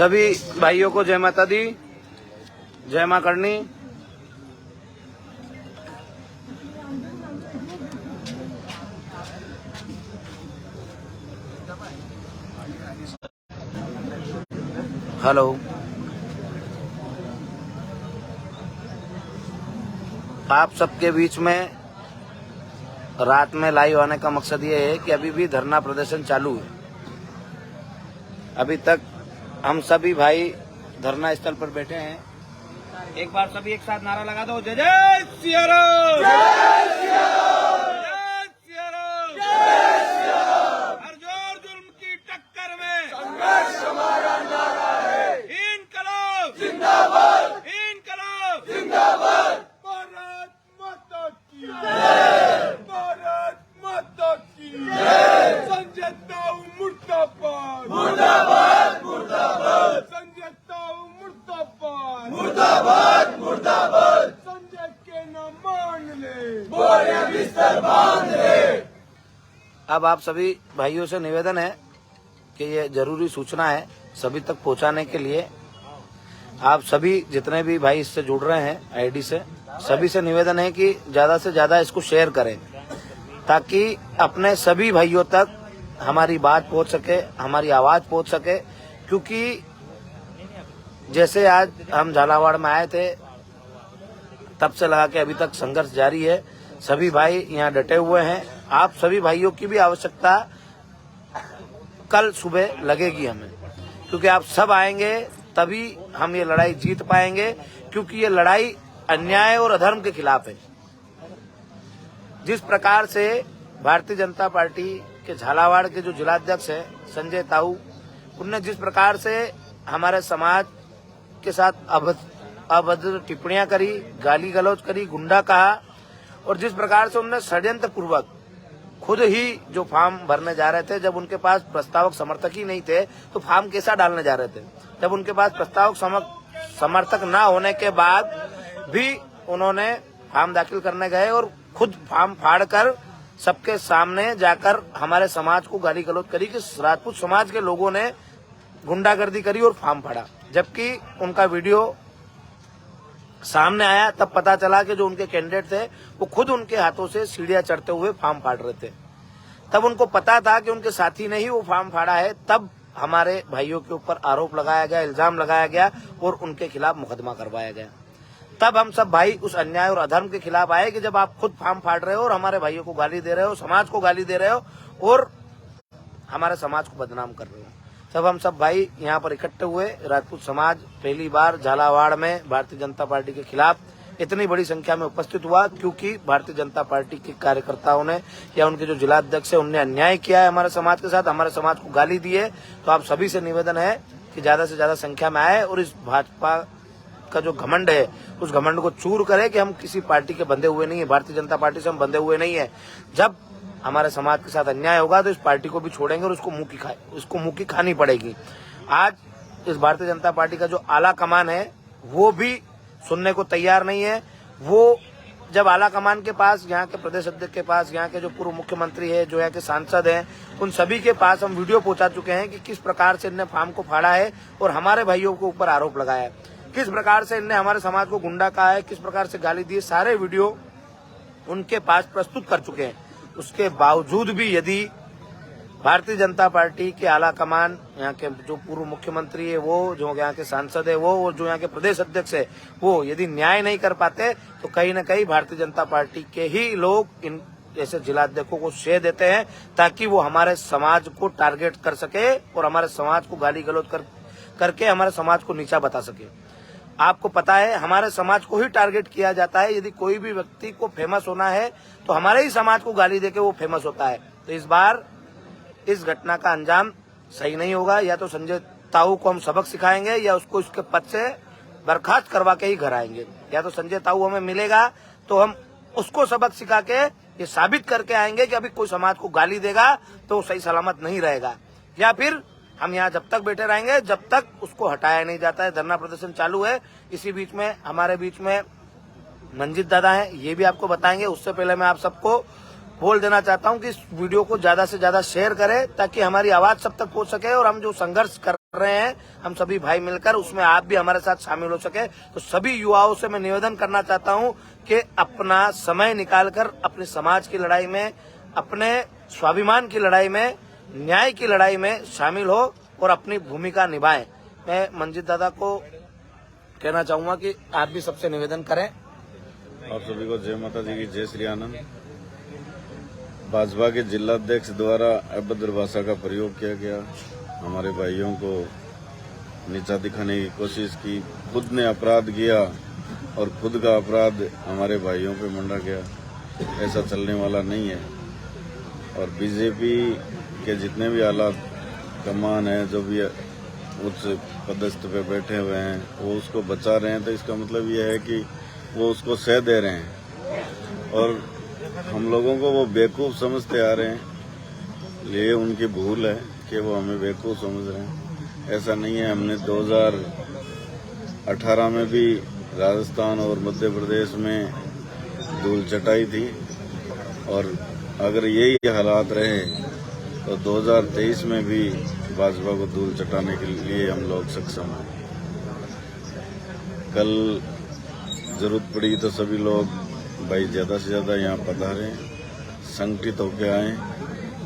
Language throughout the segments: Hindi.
सभी भाइयों को जय माता दी, जय मां करनी। हेलो, आप सबके बीच में रात में लाइव आने का मकसद ये है कि अभी भी धरना प्रदर्शन चालू है। अभी तक हम सभी भाई धरना स्थल पर बैठे हैं। एक बार सभी एक साथ नारा लगा दो, जय जय सिया राम, जय सिया राम, जय सिया राम, जय सिया राम। हर जोर जुल्म की टक्कर में संघर्ष हमारा नारा है। इनकलाब जिंदाबाद, इनकलाब जिंदाबाद। भारत माता की जय, भारत माता की जय। संजय ताऊ मुर्दाबाद, मुर्दाबाद, मुर्दाबाद। संजय ताऊ मुर्दाबाद, मुर्दाबाद, मुर्दाबाद। संजय के न मान ले, बोरे बिस्तर बांध ले। अब आप सभी भाइयों से निवेदन है कि ये जरूरी सूचना है सभी तक पहुंचाने के लिए आप सभी जितने भी भाई इससे जुड़ रहे हैं आईडी से, सभी से निवेदन है कि ज्यादा से ज्यादा इसको शेयर करें ताकि अपने सभी भाइयों तक हमारी बात पहुंच सके, हमारी आवाज पहुंच सके। क्योंकि जैसे आज हम झालावाड़ में आए थे तब से लगा के अभी तक संघर्ष जारी है। सभी भाई यहाँ डटे हुए हैं। आप सभी भाइयों की भी आवश्यकता कल सुबह लगेगी हमें, क्योंकि आप सब आएंगे तभी हम ये लड़ाई जीत पाएंगे। क्योंकि ये लड़ाई अन्याय और अधर्म के खिलाफ है। जिस प्रकार से भारतीय जनता पार्टी के झालावाड़ के जो जिलाध्यक्ष है संजय ताऊ, उनने जिस प्रकार से हमारे समाज के साथ अभद्र टिप्पणियां करी, गाली गलौज करी, गुंडा कहा, और जिस प्रकार से उन्होंने षड्यंत्र पूर्वक खुद ही जो फॉर्म भरने जा रहे थे, जब उनके पास प्रस्तावक समर्थक ही नहीं थे तो फॉर्म कैसा डालने जा रहे थे। जब उनके पास प्रस्तावक समर्थक न होने के बाद भी उन्होंने फॉर्म दाखिल करने गए और खुद फॉर्म फाड़कर सबके सामने जाकर हमारे समाज को गाली गलौज करी कि राजपूत समाज के लोगों ने गुंडागर्दी करी और फॉर्म फाड़ा। जबकि उनका वीडियो सामने आया तब पता चला कि जो उनके कैंडिडेट थे वो खुद उनके हाथों से सीढ़ियां चढ़ते हुए फॉर्म फाड़ रहे थे। तब उनको पता था कि उनके साथी ने ही वो फॉर्म फाड़ा है। तब हमारे भाइयों के ऊपर आरोप लगाया गया, इल्जाम लगाया गया और उनके खिलाफ मुकदमा करवाया गया। तब हम सब भाई उस अन्याय और अधर्म के खिलाफ आए कि जब आप खुद फॉर्म फाड़ रहे हो और हमारे भाइयों को गाली दे रहे हो, समाज को गाली दे रहे हो और हमारे समाज को बदनाम कर रहे हो। तब हम सब भाई यहाँ पर इकट्ठे हुए। राजपूत समाज पहली बार झालावाड़ में भारतीय जनता पार्टी के खिलाफ इतनी बड़ी संख्या में उपस्थित हुआ, क्योंकि भारतीय जनता पार्टी के कार्यकर्ताओं ने या उनके जो जिलाध्यक्ष है उनने अन्याय किया है हमारे समाज के साथ, हमारे समाज को गाली दी है। तो आप सभी से निवेदन है कि ज्यादा से ज्यादा संख्या में आए और इस भाजपा का जो घमंड है उस घमंड को चूर करे कि हम किसी पार्टी के बंधे हुए नहीं है, भारतीय जनता पार्टी से हम बंधे हुए नहीं है। जब हमारे समाज के साथ अन्याय होगा तो इस पार्टी को भी छोड़ेंगे और उसको मुंह की खानी पड़ेगी। आज इस भारतीय जनता पार्टी का जो आला कमान है वो भी सुनने को तैयार नहीं है। वो जब आला कमान के पास, यहाँ के प्रदेश अध्यक्ष के पास, यहाँ के जो पूर्व मुख्यमंत्री है, जो यहाँ के सांसद हैं, उन सभी के पास हम वीडियो पहुंचा चुके हैं कि किस प्रकार से इनने फॉर्म को फाड़ा है और हमारे भाइयों के ऊपर आरोप लगाया है, किस प्रकार से इनने हमारे समाज को गुंडा कहा है, किस प्रकार से गाली दी है। सारे वीडियो उनके पास प्रस्तुत कर चुके हैं। उसके बावजूद भी यदि भारतीय जनता पार्टी के आला कमान, यहाँ के जो पूर्व मुख्यमंत्री है वो, जो यहाँ के सांसद है वो, और जो यहाँ के प्रदेश अध्यक्ष है वो यदि न्याय नहीं कर पाते तो कहीं न कहीं भारतीय जनता पार्टी के ही लोग इन जैसे जिलाध्यक्षों को श्रेय देते हैं ताकि वो हमारे समाज को टारगेट कर सके और हमारे समाज को गाली गलौज करके हमारे समाज को नीचा बता सके। आपको पता है हमारे समाज को ही टारगेट किया जाता है। यदि कोई भी व्यक्ति को फेमस होना है तो हमारे ही समाज को गाली देके वो फेमस होता है। तो इस बार इस घटना का अंजाम सही नहीं होगा। या तो संजय ताऊ को हम सबक सिखाएंगे या उसको उसके पद से बर्खास्त करवा के ही घर आएंगे। या तो संजय ताऊ हमें मिलेगा तो हम उसको सबक सिखा के ये साबित करके आएंगे कि अभी कोई समाज को गाली देगा तो वो सही सलामत नहीं रहेगा, या फिर हम यहाँ जब तक बैठे रहेंगे जब तक उसको हटाया नहीं जाता है। धरना प्रदर्शन चालू है। इसी बीच में हमारे बीच में मंजीत दादा हैं, ये भी आपको बताएंगे। उससे पहले मैं आप सबको बोल देना चाहता हूँ कि इस वीडियो को ज्यादा से ज्यादा शेयर करें ताकि हमारी आवाज सब तक पहुंच सके और हम जो संघर्ष कर रहे हैं हम सभी भाई मिलकर, उसमें आप भी हमारे साथ शामिल हो सके। तो सभी युवाओं से मैं निवेदन करना चाहता हूं कि अपना समय निकालकर अपने समाज की लड़ाई में, अपने स्वाभिमान की लड़ाई में, न्याय की लड़ाई में शामिल हो और अपनी भूमिका निभाएं। मैं मंजीत दादा को कहना चाहूंगा कि आप भी सबसे निवेदन करें। आप सभी को जय माता दी की जय श्री आनंद। भाजपा के जिलाध्यक्ष द्वारा अभद्र भाषा का प्रयोग किया गया, हमारे भाइयों को नीचा दिखाने की कोशिश की, खुद ने अपराध किया और खुद का अपराध हमारे भाइयों पे मंडा गया। ऐसा चलने वाला नहीं है। और बीजेपी के जितने भी आला कमान है, जो भी उच्च पदस्थ पे बैठे हुए हैं, वो उसको बचा रहे हैं, तो इसका मतलब ये है कि वो उसको सह दे रहे हैं और हम लोगों को वो बेवकूफ़ समझते आ रहे हैं। ये उनकी भूल है कि वो हमें बेवकूफ़ समझ रहे हैं। ऐसा नहीं है। हमने 2018 में भी राजस्थान और मध्य प्रदेश में धूल चटाई थी और अगर यही हालात रहे तो 2023 में भी भाजपा को धूल चटाने के लिए हम लोग सक्षम हैं। कल जरूरत पड़ी तो सभी लोग भाई ज्यादा से ज्यादा यहाँ पधारें, संगठित होकर आए,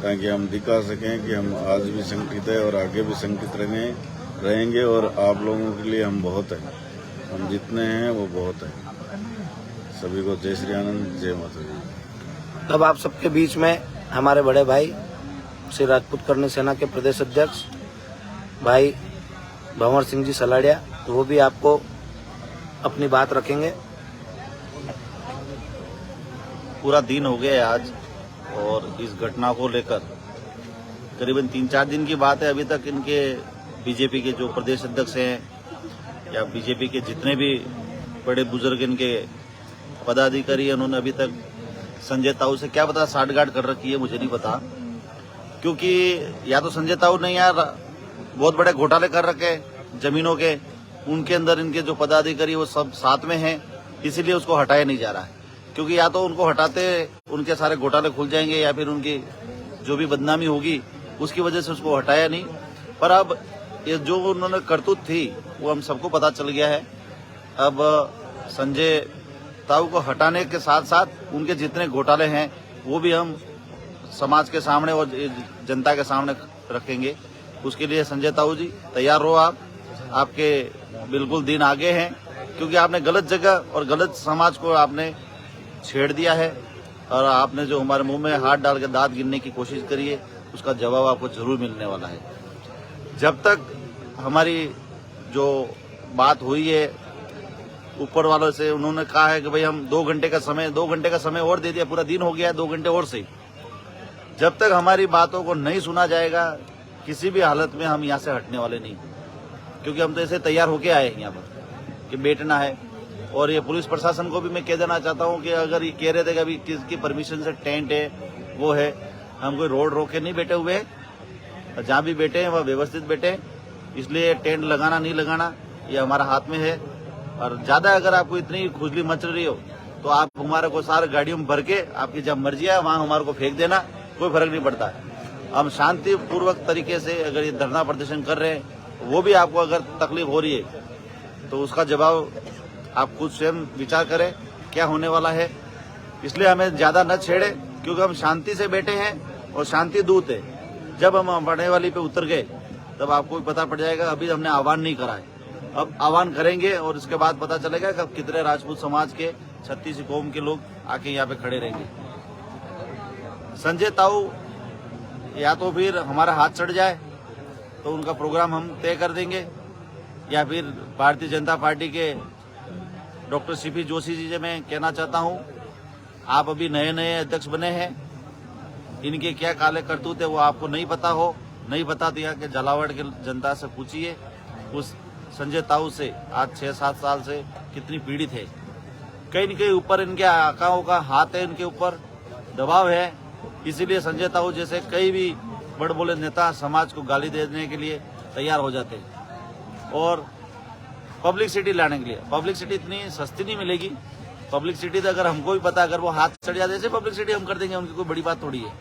ताकि हम दिखा सकें कि हम आज भी संगठित है और आगे भी संगठित रहेंगे और आप लोगों के लिए हम बहुत हैं। हम जितने हैं वो बहुत हैं। सभी को जय श्री आनंद, जय माता दी। अब आप सबके बीच में हमारे बड़े भाई श्री राजपूत करनी सेना के प्रदेश अध्यक्ष भाई भंवर सिंह जी सलाड़िया, वो भी आपको अपनी बात रखेंगे। पूरा दिन हो गया आज और इस घटना को लेकर करीबन 3-4 दिन की बात है। अभी तक इनके बीजेपी के जो प्रदेश अध्यक्ष हैं या बीजेपी के जितने भी बड़े बुजुर्ग इनके पदाधिकारी हैं, उन्होंने अभी तक संजय ताऊ से क्या पता साठगांठ कर रखी है, मुझे नहीं पता। क्योंकि या तो संजय ताऊ ने यार बहुत बड़े घोटाले कर रखे जमीनों के, उनके अंदर इनके जो पदाधिकारी वो सब साथ में हैं, इसीलिए उसको हटाया नहीं जा रहा है। क्योंकि या तो उनको हटाते उनके सारे घोटाले खुल जाएंगे या फिर उनकी जो भी बदनामी होगी उसकी वजह से उसको हटाया नहीं। पर अब ये जो उन्होंने करतूत थी वो हम सबको पता चल गया है। अब संजय ताऊ को हटाने के साथ साथ उनके जितने घोटाले हैं वो भी हम समाज के सामने और जनता के सामने रखेंगे। उसके लिए संजय ताऊ जी तैयार रहो। आपके बिल्कुल दिन आगे हैं, क्योंकि आपने गलत जगह और गलत समाज को आपने छेड़ दिया है और आपने जो हमारे मुंह में हाथ डाल के दांत गिनने की कोशिश करी है, उसका जवाब आपको जरूर मिलने वाला है। जब तक हमारी जो बात हुई है ऊपर वालों से, उन्होंने कहा है कि भाई हम 2 घंटे का समय और दे दिया, पूरा दिन हो गया है, 2 घंटे और से। जब तक हमारी बातों को नहीं सुना जाएगा, किसी भी हालत में हम यहाँ से हटने वाले नहीं, क्योंकि हम तो ऐसे तैयार होके आए हैं यहाँ पर कि बैठना है। और ये पुलिस प्रशासन को भी मैं कह देना चाहता हूँ कि अगर ये कह रहे थे कि अभी किसकी परमिशन से टेंट है वो है, हम कोई रोड रोक के नहीं बैठे हुए हैं। जहाँ भी बैठे हैं वह व्यवस्थित बैठे, इसलिए टेंट लगाना नहीं लगाना ये हमारा हाथ में है। और ज्यादा अगर आपको इतनी खुजली मच रही हो तो आप हमारे को सारे गाड़ियों में भर के आपकी जब मर्जी है वहाँ हमारे को फेंक देना, कोई फर्क नहीं पड़ता। हम शांतिपूर्वक तरीके से अगर ये धरना प्रदर्शन कर रहे हैं, वो भी आपको अगर तकलीफ हो रही है तो उसका जवाब आप खुद स्वयं विचार करें क्या होने वाला है। इसलिए हमें ज्यादा न छेड़े, क्योंकि हम शांति से बैठे हैं और शांति दूत है। जब हम बढ़ने वाली पे उतर गए तब आपको भी पता पड़ जाएगा। अभी हमने आह्वान नहीं करा है, अब आह्वान करेंगे और इसके बाद पता चलेगा कि कितने राजपूत समाज के 36 कौम के लोग आके यहाँ पे खड़े रहेंगे। संजय ताऊ या तो फिर हमारा हाथ चढ़ जाए तो उनका प्रोग्राम हम तय कर देंगे, या फिर भारतीय जनता पार्टी के डॉक्टर सीपी जोशी जी से मैं कहना चाहता हूं, आप अभी नए नए अध्यक्ष बने हैं, इनके क्या काले करतूत है वो आपको नहीं पता हो, नहीं बता दिया कि झालावाड़ के जनता से पूछिए उस संजय ताऊ से आज 6-7 साल से कितनी पीड़ित है। कहीं न कहीं ऊपर इनके आकाओं का हाथ है, इनके ऊपर दबाव है। इसीलिए संजय ताऊ जैसे कई भी बड़ बोले नेता समाज को गाली देने के लिए तैयार हो जाते हैं। और पब्लिसिटी लाने के लिए, पब्लिसिटी इतनी सस्ती नहीं मिलेगी। पब्लिसिटी तो अगर हमको भी पता, अगर वो हाथ चढ़ जाते ऐसे पब्लिसिटी हम कर देंगे, उनकी कोई बड़ी बात थोड़ी है।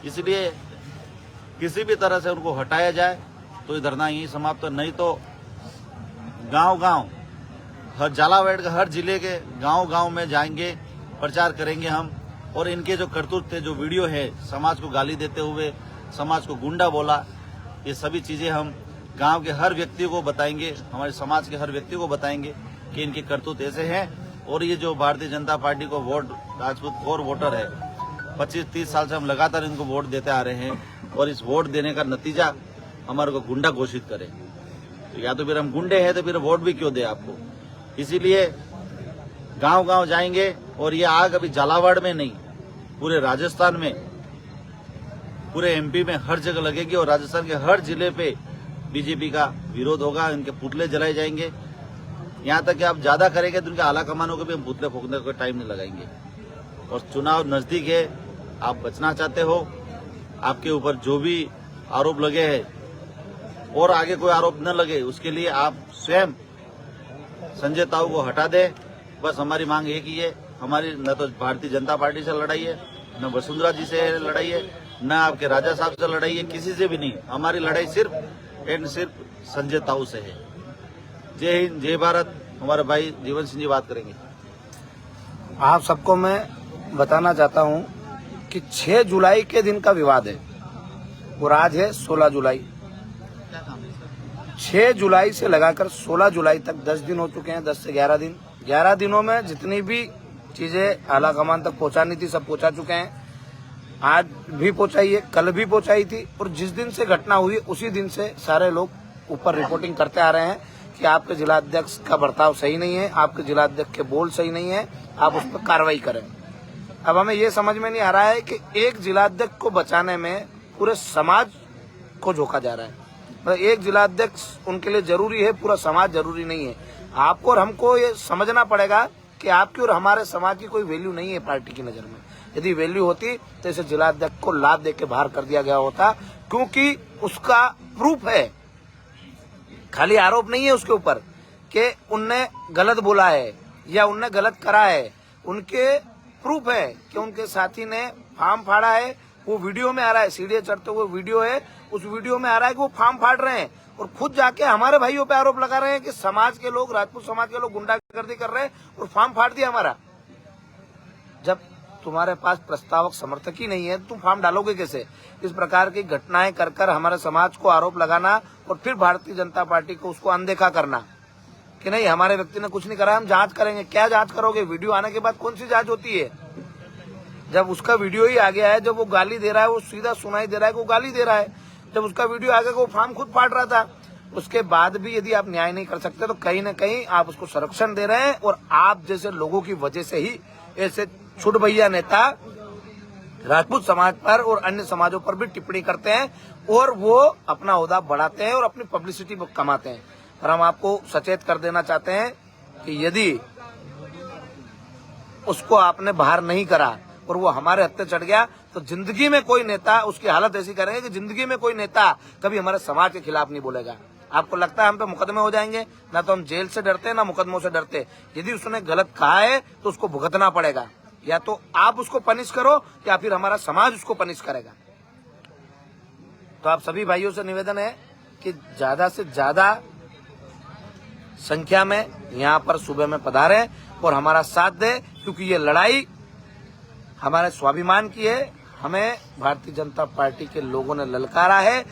इसलिए किसी भी तरह से उनको हटाया जाए तो ये धरना यहीं समाप्त, नहीं तो गांव-गांव, हर झालावाड़ के हर जिले के गांव-गांव में जाएंगे, प्रचार करेंगे हम। और इनके जो करतूत थे, जो वीडियो है, समाज को गाली देते हुए, समाज को गुंडा बोला, ये सभी चीजें हम गांव के हर व्यक्ति को बताएंगे, हमारे समाज के हर व्यक्ति को बताएंगे कि इनके करतूत ऐसे हैं। और ये जो भारतीय जनता पार्टी को वोट, राजपूत कोर वोटर है, 25-30 साल से हम लगातार इनको वोट देते आ रहे हैं और इस वोट देने का नतीजा हमारे को गुंडा घोषित करे। तो या तो फिर हम गुंडे हैं तो फिर वोट भी क्यों दे आपको। इसीलिए गांव-गांव जाएंगे और ये आग अभी झालावाड़ में नहीं, पूरे राजस्थान में, पूरे एमपी में हर जगह लगेगी और राजस्थान के हर जिले पे बीजेपी का विरोध होगा, इनके पुतले जलाए जाएंगे। यहाँ तक कि आप ज्यादा करेंगे तो उनके आला कमानों को भी हम पुतले फूकने का टाइम नहीं लगाएंगे। और चुनाव नजदीक है, आप बचना चाहते हो, आपके ऊपर जो भी आरोप लगे हैं और आगे कोई आरोप न लगे, उसके लिए आप स्वयं संजय ताऊ को हटा दे। बस हमारी मांग एक ही है, हमारी न तो भारतीय जनता पार्टी से लड़ाई है, न वसुंधरा जी से लड़ाई है, न आपके राजा साहब से लड़ाई है, किसी से भी नहीं। हमारी लड़ाई सिर्फ एंड सिर्फ संजय ताऊ से है। जय हिंद, जय भारत। हमारे भाई जीवन सिंह जी बात करेंगे। आप सबको मैं बताना चाहता हूं कि 6 जुलाई के दिन का विवाद है और आज है 16 जुलाई। 6 जुलाई से लगाकर 16 जुलाई तक 10 दिन हो चुके हैं, 10 से 11 दिन। 11 दिनों में जितनी भी चीजें आला कमान तक पहुंचानी थी सब पहुंचा चुके हैं। आज भी पहुंचाई है, कल भी पहुंचाई थी और जिस दिन से घटना हुई उसी दिन से सारे लोग ऊपर रिपोर्टिंग करते आ रहे हैं कि आपके जिला अध्यक्ष का बर्ताव सही नहीं है, आपके जिला अध्यक्ष के बोल सही नहीं है, आप उस पर कार्रवाई करें। अब हमें ये समझ में नहीं आ रहा है कि एक जिला अध्यक्ष को बचाने में पूरे समाज को झोंका जा रहा है। मतलब एक जिला अध्यक्ष उनके लिए जरूरी है, पूरा समाज जरूरी नहीं है। आपको और हमको ये समझना पड़ेगा कि आपकी और हमारे समाज की कोई वैल्यू नहीं है पार्टी की नजर में। यदि वैल्यू होती तो इसे जिला अध्यक्ष को लात दे के बाहर कर दिया गया होता, क्योंकि उसका प्रूफ है, खाली आरोप नहीं है उसके ऊपर कि उनने गलत बोला है या उनने गलत करा है। उनके प्रूफ है कि उनके साथी ने फार्म फाड़ा है, वो वीडियो में आ रहा है, सीढ़ियां चढ़ते हुए वीडियो है, उस वीडियो में आ रहा है कि वो फार्म फाड़ रहे हैं और खुद जाके हमारे भाइयों पे आरोप लगा रहे हैं कि समाज के लोग, राजपूत समाज के लोग गुंडागर्दी कर रहे हैं और फार्म फाड़ दिया हमारा। जब तुम्हारे पास प्रस्तावक समर्थक ही नहीं है तुम फार्म डालोगे कैसे? इस प्रकार की घटनाएं कर कर हमारे समाज को आरोप लगाना और फिर भारतीय जनता पार्टी को उसको अनदेखा करना कि नहीं हमारे व्यक्ति ने कुछ नहीं करा, हम जांच करेंगे। क्या जांच करोगे? वीडियो आने के बाद कौन सी जांच होती है? जब उसका वीडियो ही आ गया है, जब वो गाली दे रहा है, वो सीधा सुनाई दे रहा है कि वो गाली दे रहा है। जब उसका वीडियो आ गया वो फार्म खुद फाड़ रहा था, उसके बाद भी यदि आप न्याय नहीं कर सकते तो कहीं न कहीं आप उसको संरक्षण दे रहे हैं और आप जैसे लोगों की वजह से ही ऐसे छुट भैया नेता राजपूत समाज पर और अन्य समाजों पर भी टिप्पणी करते हैं और वो अपना ओहदा बढ़ाते हैं और अपनी पब्लिसिटी कमाते हैं। और हम आपको सचेत कर देना चाहते हैं कि यदि उसको आपने बाहर नहीं करा और वो हमारे हत्थे चढ़ गया तो जिंदगी में कोई नेता उसकी हालत ऐसी करेंगे कि जिंदगी में कोई नेता कभी हमारे समाज के खिलाफ नहीं बोलेगा। आपको लगता है हम पे मुकदमे हो जाएंगे? ना तो हम जेल से डरते हैं ना मुकदमों से डरते। यदि उसने गलत कहा है तो उसको भुगतना पड़ेगा, या तो आप उसको पनिश करो या फिर हमारा समाज उसको पनिश करेगा। तो आप सभी भाइयों से निवेदन है कि ज्यादा से ज्यादा संख्या में यहाँ पर सुबह में पधारें और हमारा साथ दें, क्योंकि ये लड़ाई हमारे स्वाभिमान की है। हमें भारतीय जनता पार्टी के लोगों ने ललकारा है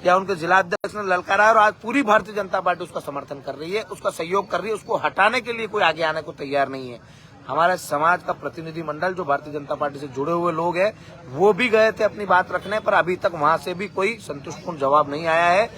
या उनके जिला अध्यक्ष ने ललकारा है और आज पूरी भारतीय जनता पार्टी उसका समर्थन कर रही है, उसका सहयोग कर रही है। उसको हटाने के लिए कोई आगे आने को तैयार नहीं है। हमारे समाज का प्रतिनिधि मंडल जो भारतीय जनता पार्टी से जुड़े हुए लोग हैं वो भी गए थे अपनी बात रखने पर, अभी तक वहां से भी कोई संतुष्टपूर्ण जवाब नहीं आया है।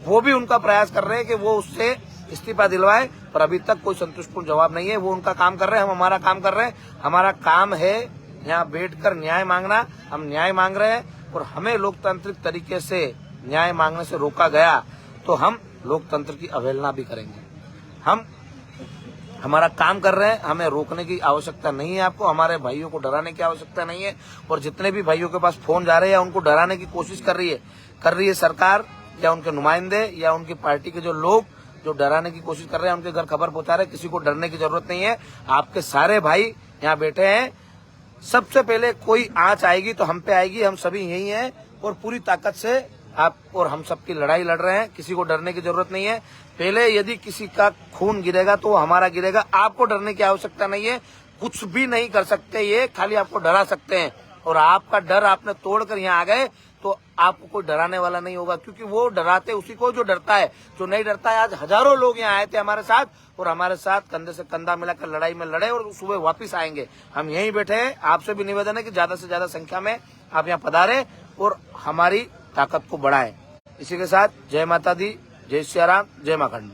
वो भी उनका प्रयास कर रहे हैं कि वो उससे इस्तीफा दिलवाए, पर अभी तक कोई संतुष्टपूर्ण जवाब नहीं है। वो उनका काम कर रहे हैं, हम हमारा काम कर रहे हैं। हमारा काम है यहाँ बैठकर न्याय मांगना। हम न्याय मांग रहे हैं और हमें लोकतांत्रिक तरीके से न्याय मांगने से रोका गया तो हम लोकतंत्र की अवहेलना भी करेंगे। हम हमारा काम कर रहे हैं, हमें रोकने की आवश्यकता नहीं है। आपको हमारे भाइयों को डराने की आवश्यकता नहीं है। और जितने भी भाइयों के पास फोन जा रहे हैं या उनको डराने की कोशिश कर रही है सरकार या उनके नुमाइंदे या उनकी पार्टी के जो लोग जो डराने की कोशिश कर रहे हैं, उनके घर खबर पहुंचा रहे हैं। किसी को डरने की जरूरत नहीं है। आपके सारे भाई यहाँ बैठे हैं। सबसे पहले कोई आंच आएगी तो हम पे आएगी। हम सभी यही हैं और पूरी ताकत से आप और हम सबकी लड़ाई लड़ रहे हैं, किसी को डरने की जरूरत नहीं है। पहले यदि किसी का खून गिरेगा तो वो हमारा गिरेगा, आपको डरने की आवश्यकता नहीं है। कुछ भी नहीं कर सकते ये, खाली आपको डरा सकते हैं, और आपका डर आपने तोड़कर यहाँ आ गए तो आपको कोई डराने वाला नहीं होगा, क्योंकि वो डराते उसी को जो डरता है, जो नहीं डरता है। आज हजारों लोग यहाँ आए थे हमारे साथ, और हमारे साथ कंधे से कंधा मिलाकर लड़ाई में लड़े, और सुबह वापस आएंगे। हम यहीं बैठे हैं। आपसे भी निवेदन है कि ज्यादा से ज्यादा संख्या में आप यहाँ पधारें और हमारी ताकत को बढ़ाएं। इसी के साथ जय माता दी, जय सिया राम, जय मां खंड।